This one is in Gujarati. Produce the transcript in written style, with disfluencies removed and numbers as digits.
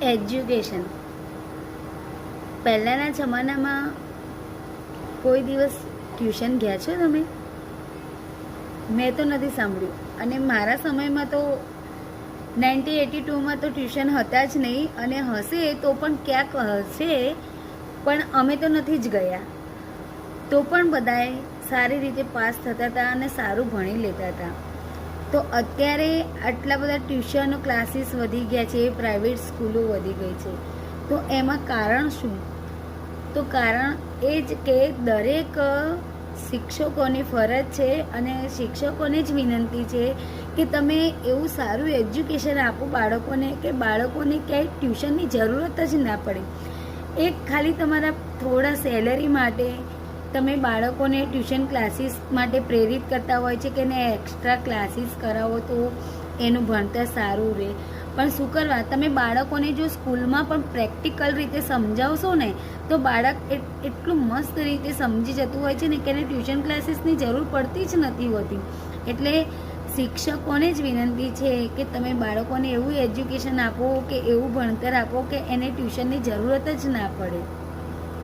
એજ્યુકેશન. પહેલાંના જમાનામાં કોઈ દિવસ ટ્યુશન ગયા છો તમે? મેં તો નથી સાંભળ્યું. અને મારા સમયમાં તો 1982માં તો ટ્યુશન હતા જ નહીં, અને હશે તો પણ ક્યાંક હશે, પણ અમે તો નથી જ ગયા. તો પણ બધાએ સારી રીતે પાસ થતા હતા અને સારું ભણી લેતા હતા. તો અત્યારે આટલા બધા ટ્યુશન ક્લાસીસ વધી ગયા છે, પ્રાઇવેટ સ્કૂલો વધી ગઈ છે. તો એમાં કારણ શું? તો કારણ એ જ કે દરેક શિક્ષકોની ફરજ છે અને શિક્ષકોને જ વિનંતી છે કે તમે એવું સારું એજ્યુકેશન આપો બાળકોને કે બાળકોને ક્યાંય ટ્યુશનની જરૂરત જ ના પડે. એક ખાલી તમારા થોડા સેલરી માટે તમે બાળકોને ટ્યુશન ક્લાસીસ માટે પ્રેરિત કરતા હોય છે કે એને એક્સ્ટ્રા ક્લાસીસ કરાવો તો એનું ભણતર સારું રહે. પણ શું કરવા, તમે બાળકોને જો સ્કૂલમાં પણ પ્રેક્ટિકલ રીતે સમજાવશો ને તો બાળક એટલું મસ્ત રીતે સમજી જતું હોય છે ને કે એને ટ્યુશન ક્લાસીસની જરૂર પડતી જ નથી હોતી. એટલે શિક્ષકોને જ વિનંતી છે કે તમે બાળકોને એવું એજ્યુકેશન આપો કે એવું ભણતર આપો કે એને ટ્યુશનની જરૂરત જ ના પડે.